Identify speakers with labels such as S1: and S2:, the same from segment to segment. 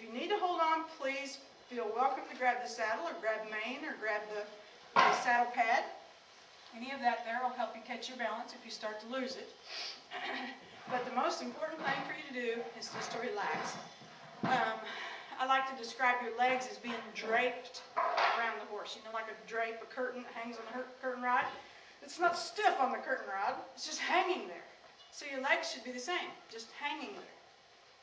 S1: you need to hold on, please feel welcome to grab the saddle or grab the mane or grab the saddle pad. Any of that there will help you catch your balance if you start to lose it. But the most important thing for you to do is just to relax. I like to describe your legs as being draped around the horse. You know, like a drape, a curtain that hangs on the curtain rod. It's not stiff on the curtain rod, it's just hanging there. So your legs should be the same, just hanging there.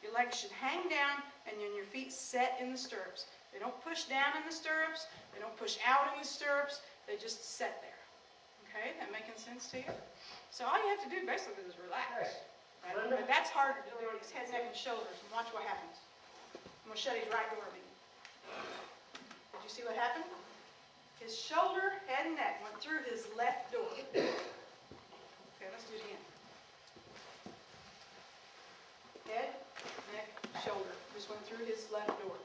S1: Your legs should hang down and then your feet set in the stirrups. They don't push down in the stirrups, they don't push out in the stirrups, they just set there. Okay, that making sense to you? So all you have to do basically is relax. Right? But that's harder to do on his head, neck, and shoulders. And watch what happens. I'm going to shut his right door again. Did you see what happened? His shoulder, head, and neck went through his left door. Okay, let's do it again. Head, neck, shoulder. Just went through his left door.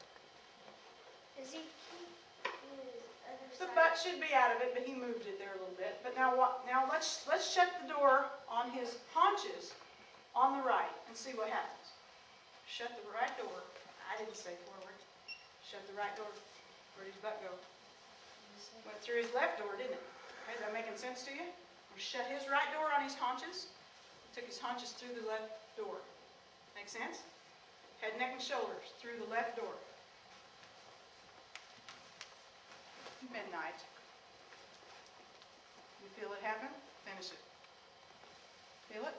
S2: Does he keep his other
S1: The
S2: side?
S1: butt should be out of it, but he moved it there a little bit. But now let's shut the door on his haunches on the right and see what happens. Shut the right door. I didn't say forward. Shut the right door. Where did his butt go? Went through his left door, didn't it? Okay, is that making sense to you? We shut his right door on his haunches. Took his haunches through the left door. Make sense? Head, neck, and shoulders through the left door. Midnight. You feel it happen? Finish it. Feel it?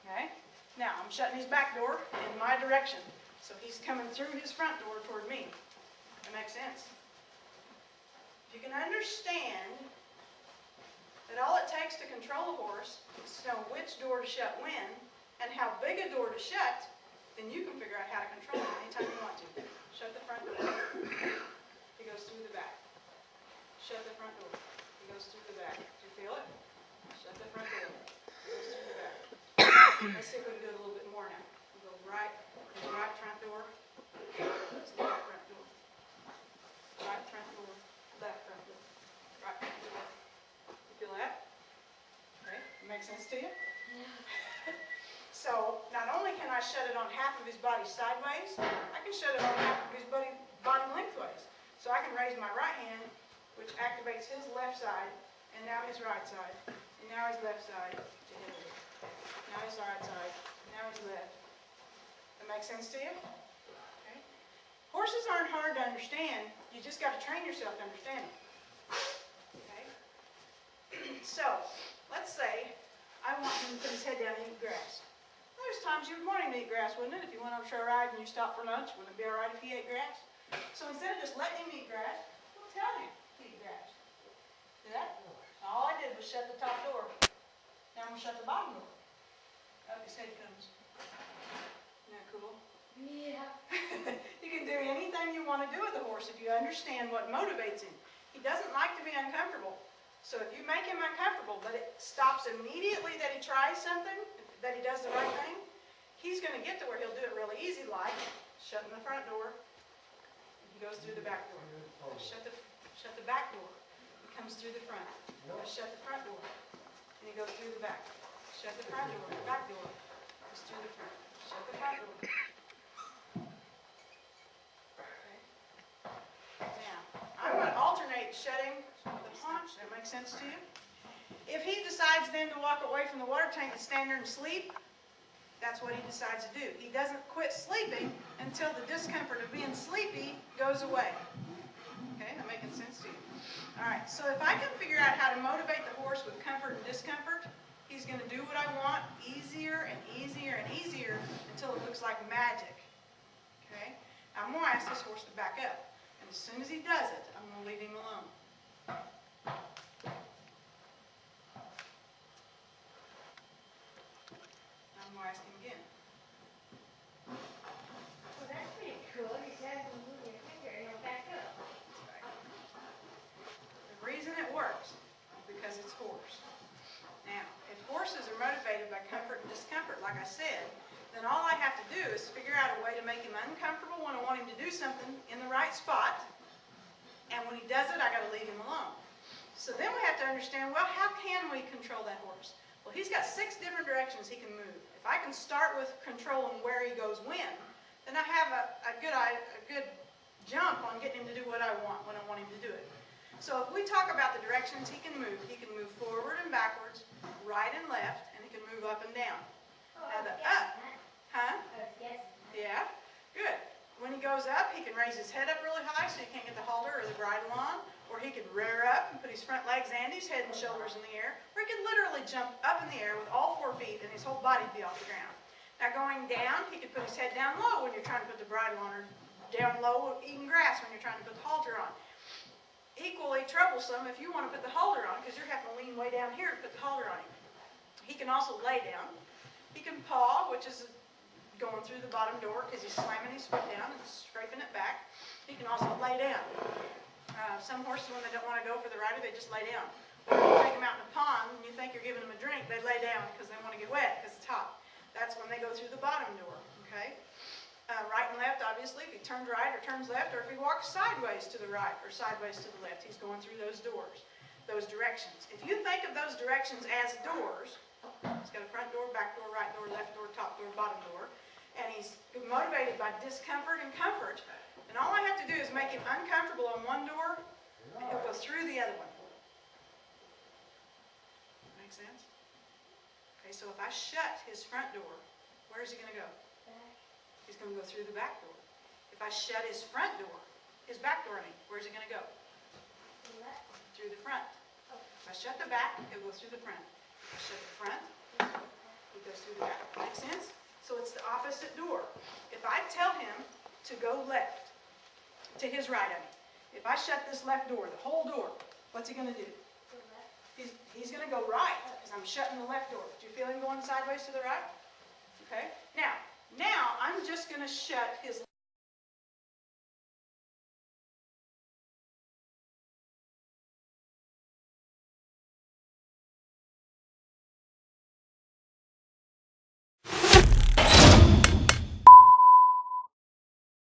S1: Okay. Now I'm shutting his back door in my direction. So he's coming through his front door toward me. That makes sense. If you can understand that all it takes to control a horse is to know which door to shut when and how big a door to shut, then you can figure out how to control him anytime you want to. Shut the front door. He goes through the back. Shut the front door. He goes through the back. Do you feel it? Shut the front door. He goes through the back. Let's see if we can do it a little bit more now. We'll go right front door. Left front door. Right front door. Left front door. Right front door. You feel that? Okay. Makes sense to you? Yeah. So not only can I shut it on half of his body sideways, I can shut it on half of his body lengthways. So I can raise my right hand, which activates his left side, and now his right side, and now his left side to hit it. Now his right side, now his left. That makes sense to you? Okay. Horses aren't hard to understand. You just got to train yourself to understand them. Okay. So, let's say I want him to put his head down and eat grass. There's times you would want him to eat grass, wouldn't it? If you went on a trail ride and you stopped for lunch, wouldn't it be all right if he ate grass? So instead of just letting him eat grass, we'll tell him to eat grass. See that? All I did was shut the top door. Now I'm going to shut the bottom door. Up his head comes. Isn't that cool?
S2: Yeah.
S1: You can do anything you want to do with the horse if you understand what motivates him. He doesn't like to be uncomfortable. So if you make him uncomfortable, but it stops immediately that he tries something, that he does the right thing, he's going to get to where he'll do it really easy, like shutting the front door. He goes through the back door. Shut the back door. He comes through the front. Shut the front door. And he goes through the back. Shut the front door. The back door. Goes through the front. Shut the front door. Okay. Now, I'm going to alternate shutting the haunch. That makes sense to you? If he decides then to walk away from the water tank and stand there and sleep, that's what he decides to do. He doesn't quit sleeping until the discomfort of being sleepy goes away. Okay, that making sense to you? All right, so if I can figure out how to motivate the horse with comfort and discomfort, he's going to do what I want easier and easier and easier until it looks like magic. Okay? Now I'm going to ask this horse to back up. And as soon as he does it, I'm going to leave him alone. I'm going to ask him again.
S2: Well, that's pretty cool. He says you move your finger and he'll back up.
S1: The reason it works is because it's horse. Now, if horses are motivated by comfort and discomfort, like I said, then all I have to do is figure out a way to make him uncomfortable when I want him to do something in the right spot. And when he does it, I got to leave him alone. So then we have to understand, well, how can we control that horse? Well, he's got 6 different directions he can move. If I can start with controlling where he goes when, then I have a good jump on getting him to do what I want when I want him to do it. So if we talk about the directions he can move forward and backwards, right and left, and he can move up and down.
S2: Oh,
S1: Now the
S2: yes,
S1: up,
S2: that.
S1: huh?
S2: Yes.
S1: Yeah, good. When he goes up, he can raise his head up really high so you can't get the halter or the bridle on, or he can rear up and put his front legs and his head and shoulders in the air, or he can literally jump up in the air with all 4 feet and his whole body be off the ground. Now going down, he could put his head down low when you're trying to put the bridle on, or down low eating grass when you're trying to put the halter on. Equally troublesome if you want to put the halter on, because you're having to lean way down here to put the halter on him. He can also lay down. He can paw, which is going through the bottom door because he's slamming his foot down and scraping it back. He can also lay down. Some horses, when they don't want to go for the rider, they just lay down. Or if you take them out in a pond and you think you're giving them a drink, they lay down because they want to get wet because it's hot. That's when they go through the bottom door, okay? Right and left, obviously, if he turns right or turns left, or if he walks sideways to the right or sideways to the left, he's going through those doors, those directions. If you think of those directions as doors, he's got a front door, back door, right door, left door, top door, bottom door, and he's motivated by discomfort and comfort, and all I have to do is make him uncomfortable on one door, and he'll go through the other one. Make sense? Okay, so if I shut his front door, where's he going to go? He's going to go through the back door. If I shut his front door, his back door, where's he going to go? Through the front. If I shut the back, he'll go through the front. If I shut the front, he goes through the back. Make sense? So it's the opposite door. If I tell him to go left, to his right, if I shut this left door, the whole door, what's he going to do? He's going to go right because I'm shutting the left door. Do you feel him going sideways to the right? Okay. Now I'm just going to shut his